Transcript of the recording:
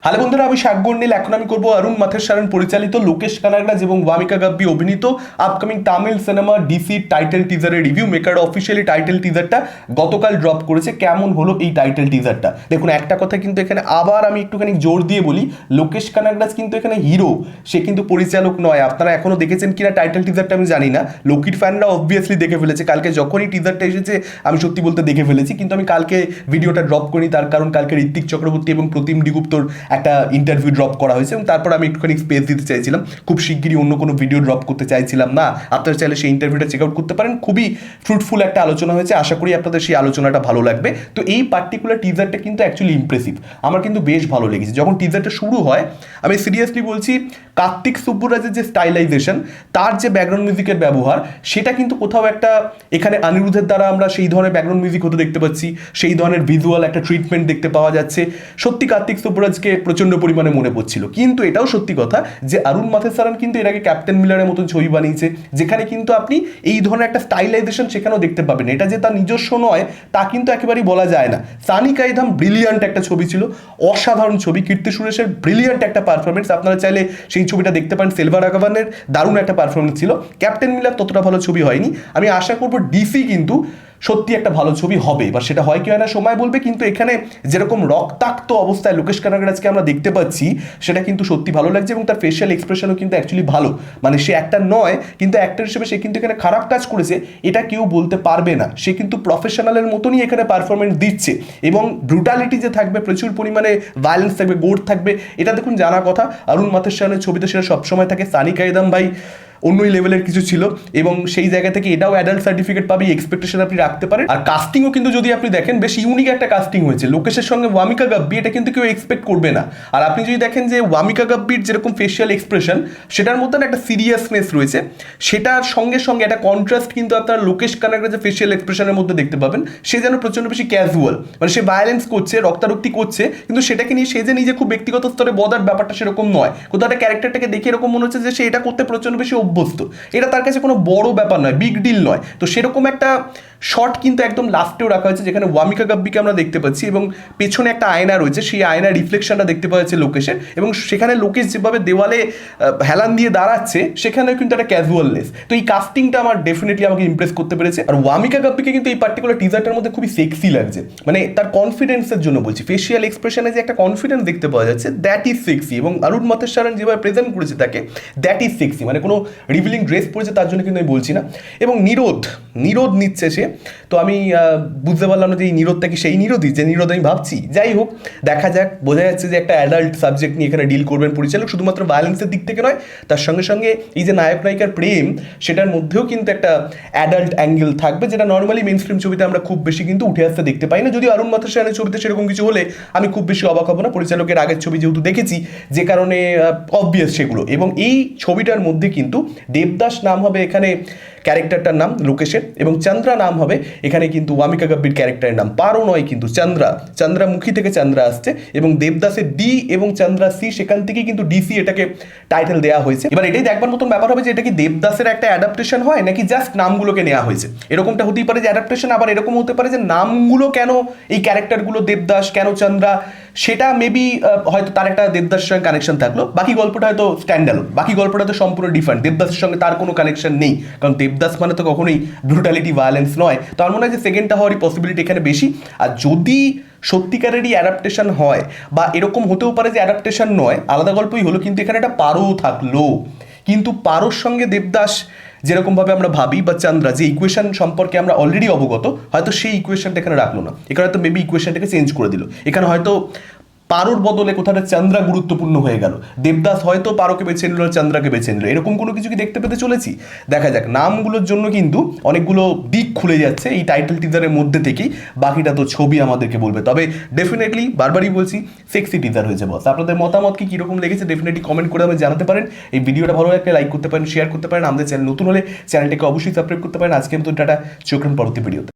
Hello বন্ধুরা, আমি শাকগর নীল। এখন আমি করবো অরুণ মাথেশ্বরন পরিচালিত, লোকেশ কানাগরাজ এবং ওয়ামিকা গাব্বি অভিনীত upcoming Tamil cinema DC title টিজারের রিভিউ। মেকার অফিসিয়ালি টাইটেল টিজারটা গতকাল ড্রপ করেছে। কেমন হলো এই টাইটেল টিজারটা দেখুন। একটা কথা কিন্তু এখানে আবার আমি একটুখানি জোর দিয়ে বলি, লোকেশ কানাগরাজ কিন্তু এখানে হিরো, সে কিন্তু পরিচালক নয়। আপনারা এখনো দেখেছেন কিনা টাইটেল টিজারটা আমি জানি না। লোকির ফ্যানরা অবভিয়াসলি দেখে ফেলেছে। কালকে যখনই টিজারটা এসেছে আমি সত্যি বলতে দেখে ফেলেছি, কিন্তু আমি কালকে ভিডিওটা ড্রপ করিনি, তার কারণ কালকে ঋত্বিক চক্রবর্তী এবং প্রতিম ডিগুপ্তর একটা ইন্টারভিউ ড্রপ করা হয়েছে এবং তারপর আমি একটুখানি স্পেস দিতে চাইছিলাম। খুব শিগগিরই অন্য কোনো ভিডিও ড্রপ করতে চাইছিলাম না। আপনারা চাইলে সেই ইন্টারভিউটা চেক আউট করতে পারেন। খুবই ফ্রুটফুল একটা আলোচনা হয়েছে, আশা করি আপনাদের সেই আলোচনাটা ভালো লাগবে। তো এই পার্টিকুলার টিজারটা কিন্তু অ্যাকচুয়ালি ইমপ্রেসিভ, আমার কিন্তু বেশ ভালো লেগেছে। যখন টিজারটা শুরু হয়, আমি সিরিয়াসলি বলছি, কার্তিক সুব্বরাজের যে স্টাইলাইজেশন, তার যে ব্যাকগ্রাউন্ড মিউজিকের ব্যবহার, সেটা কিন্তু কোথাও একটা এখানে অনিরুদ্ধের দ্বারা আমরা সেই ধরনের ব্যাকগ্রাউন্ড মিউজিক হতে দেখতে পাচ্ছি, সেই ধরনের ভিজুয়াল একটা ট্রিটমেন্ট দেখতে পাওয়া যাচ্ছে। সত্যি কার্তিক সুব্বরাজকে প্রচণ্ড পরিমাণে মনে পড়ছিল। কিন্তু এটাও সত্যি কথা যে অরুণ মাথেশ্বরন কিন্তু এর আগে ক্যাপ্টেন মিলারের মতন ছবি বানিয়েছে, যেখানে কিন্তু আপনি এই ধরনের একটা স্টাইলাইজেশন সেখানেও দেখতে পাবেন। এটা যে তার নিজস্ব নয় তা কিন্তু একেবারেই বলা যায় না। সানি কাইধাম ব্রিলিয়ান্ট একটা ছবি ছিল, অসাধারণ ছবি। কীর্তি সুরেশের ব্রিলিয়ান্ট একটা পারফরমেন্স, আপনারা চাইলে সেই ছবিটা দেখতে পারেন। সেলভা রাঘবানের দারুণ একটা পারফরমেন্স ছিল। ক্যাপ্টেন মিলার ততটা ভালো ছবি হয়নি। আমি আশা করবো ডিসি কিন্তু সত্যি একটা ভালো ছবি হবে, এবার সেটা হয় কি হয় না সময় বলবে। কিন্তু এখানে যেরকম রক্তাক্ত অবস্থায় লোকেশ কানাগরাজকে আমরা দেখতে পাচ্ছি, সেটা কিন্তু সত্যি ভালো লাগছে এবং তার ফেশিয়াল এক্সপ্রেশনও কিন্তু অ্যাকচুয়ালি ভালো। মানে সে অ্যাক্টর নয়, কিন্তু অ্যাক্টর হিসেবে সে কিন্তু এখানে খারাপ কাজ করেছে এটা কেউ বলতে পারবে না। সে কিন্তু প্রফেশনালের মতনই এখানে পারফরমেন্স দিচ্ছে এবং ব্রুটালিটি যে থাকবে, প্রচুর পরিমাণে ভায়োলেন্স থাকবে, গোর থাকবে, এটা দেখুন জানা কথা। অরুণ মাথেশ্বরনের ছবিতে সেটা সবসময় থাকে। সানি কাইদাম ভাই অন্যই লেভেলের কিছু ছিল এবং সেই জায়গা থেকে এটাও অ্যাডাল্ট সার্টিফিকেট পাবে, এক্সপেকটেশন আপনি রাখতে পারেন। আর কাস্টিংও কিন্তু যদি আপনি দেখেন, বেশ ইউনিক একটা কাস্টিং হয়েছে। লোকেশের সঙ্গে ওয়ামিকা গাব্বি, এটা কিন্তু কেউ এক্সপেক্ট করবে না। আর আপনি যদি দেখেন যে ওয়ামিকা গাব্বির যেরকম ফেশিয়াল এক্সপ্রেশন, সেটার মধ্যে একটা সিরিয়াসনেস রয়েছে, সেটার সঙ্গে সঙ্গে একটা কন্ট্রাস্ট কিন্তু আপনার লোকেশ কানাগরাজের ফেশিয়াল এক্সপ্রেশনের মধ্যে দেখতে পাবেন। সে যেন প্রচণ্ড বেশি ক্যাজুয়াল, মানে সে ভায়োলেন্স করছে, রক্তারক্তি করছে, কিন্তু সেটাকে নিয়ে সে যে নিজে খুব ব্যক্তিগত স্তরে বদার ব্যাপারটা সেরকম নয়। কোথাও একটা ক্যারেক্টারটাকে দেখে এরকম মনে হচ্ছে যে সে এটা করতে প্রচণ্ড বেশি অভ্যস্ত, এটা তার কাছে কোনো বড় ব্যাপার নয়, বিগ ডিল নয়। তো সেরকম একটা শট কিন্তু একদম লাস্টেও রাখা হয়েছে, যেখানে ওয়ামিকা গাব্বিকে আমরা দেখতে পাচ্ছি এবং পেছনে একটা আয়না রয়েছে, সেই আয়নার রিফ্লেকশনটা দেখতে পাওয়া যাচ্ছে লোকেশের। এবং সেখানে লোকেশ যেভাবে দেওয়ালে হেলান দিয়ে দাঁড়াচ্ছে, সেখানেও কিন্তু একটা ক্যাজুয়ালনেস। তো এই কাস্টিংটা আমার ডেফিনেটলি আমাকে ইমপ্রেস করতে পেরেছে। আর ওয়ামিকা গাব্বিকে কিন্তু এই পার্টিকুলার টিজারটার মধ্যে খুবই সেক্সি লাগছে, মানে তার কনফিডেন্সের জন্য বলছি। ফেশিয়াল এক্সপ্রেশনে যে একটা কনফিডেন্স দেখতে পাওয়া যাচ্ছে, দ্যাট ইজ সেক্সি। এবং অরুণ মাথেশ্বরন যেভাবে প্রেজেন্ট করেছে তাকে, দ্যাট ইজ সেক্সি। মানে কোনো রিভিলিং ড্রেস পরেছে তার জন্য কিন্তু আমি বলছি না। এবং নিরোধ নিচ্ছে সে, তো আমি বুঝতে পারলাম না যে এই নিরোধটা কি সেই নিরোধই যে নিরোধ আমি ভাবছি। যাই হোক, দেখা যাক। বোঝা যাচ্ছে যে একটা অ্যাডাল্ট সাবজেক্ট নিয়ে এখানে ডিল করবেন পরিচালক, শুধুমাত্র ভায়োলেন্সের দিক থেকে নয়, তার সঙ্গে সঙ্গে এই যে নায়ক নায়িকার প্রেম, সেটার মধ্যেও কিন্তু একটা অ্যাডাল্ট অ্যাঙ্গেল থাকবে, যেটা নর্মালি মেইন স্ট্রিম ছবিতে আমরা খুব বেশি কিন্তু উঠে আসতে দেখতে পাই না। যদি অরুণ মাথেশ্বরনের ছবিতে সেরকম কিছু হলে আমি খুব বেশি অবাক হব না। পরিচালকের আগের ছবি যেহেতু দেখেছি, যে কারণে অবভিয়াস সেগুলো। এবং এই ছবিটার মধ্যে কিন্তু দেবদাস নাম হবে এখানে ক্যারেক্টারটার নাম লোকেশের, এবং চন্দ্রা নাম হবে এখানে কিন্তু ওয়ামিকা গাব্বির ক্যারেক্টারের নাম। পারো নয় কিন্তু চন্দ্রামুখী থেকে চন্দ্রা আসছে, এবং দেবদাসের ডি এবং চন্দ্রা সি, সেখান থেকেই কিন্তু ডিসি এটাকে টাইটেল দেওয়া হয়েছে। এবার এটাই দেখবার মতন ব্যাপার হবে যে এটা কি দেবদাসের একটা অ্যাডাপ্টেশন হয় নাকি জাস্ট নামগুলোকে নেওয়া হয়েছে। এরকমটা হতেই পারে যে অ্যাডাপ্টেশন, আবার এরকম হতে পারে যে নামগুলো কেন এই ক্যারেক্টারগুলো দেবদাস কেন চন্দ্রা, সেটা মেবি হয়তো তার একটা দেবদাসের সঙ্গে কানেকশন থাকলো, বাকি গল্পটা হয়তো স্ট্যান্ডালোন, বাকি গল্পটা তো সম্পূর্ণ ডিফারেন্ট। দেবদাসের সঙ্গে তার কোনো কানেকশন নেই, কারণ দেবদাস মানে তো কখনোই ব্রুটালিটি ভায়োলেন্স নয়। তো আমার মনে হয় যে সেকেন্ডটা হওয়ারই পসিবিলিটি এখানে বেশি। আর যদি সত্যিকারেরই অ্যাডাপ্টেশন হয়, বা এরকম হতেও পারে যে অ্যাডাপ্টেশন নয়, আলাদা গল্পই হলো, কিন্তু এখানে একটা পারো থাকলো। কিন্তু পারোর সঙ্গে দেবদাস যেরকমভাবে আমরা ভাবি, বা চন্দ্রা যে ইকুয়েশন সম্পর্কে আমরা অলরেডি অবগত, হয়তো সেই ইকুয়েশনটা এখানে রাখলো না। এখানে হয়তো মেবি ইকুয়েশনটাকে চেঞ্জ করে দিল। এখানে হয়তো পারোর বদলে কোথাও চন্দ্রা গুরুত্বপূর্ণ হয়ে গেল, দেবদাস হয়তো পারোকে বেছে নিল, চন্দ্রাকে বেছে নিল। এরকম কোনো কিছু কি দেখতে পেতে চলেছি? দেখা যাক। নামগুলোর জন্য কিন্তু অনেকগুলো দিক খুলে যাচ্ছে এই টাইটেল টিজারের মধ্যে থেকেই, বাকিটা তো ছবি আমাদেরকে বলবে। তবে ডেফিনেটলি বারবারই বলছি, সেক্সি টিজার হয়েছে বস। আপনাদের মতামত কি কীরকম লেগেছে ডেফিনেটলি কমেন্ট করে আমাকে জানাতে পারেন। এই ভিডিওটা ভালো লাগলে লাইক করতে পারেন, শেয়ার করতে পারেন। আমাদের চ্যানেল নতুন হলে চ্যানেলটাকে অবশ্যই সাবস্ক্রাইব করতে পারেন। আজকের মতো টাটা, চোখ রাখুন পরবর্তী ভিডিওতে।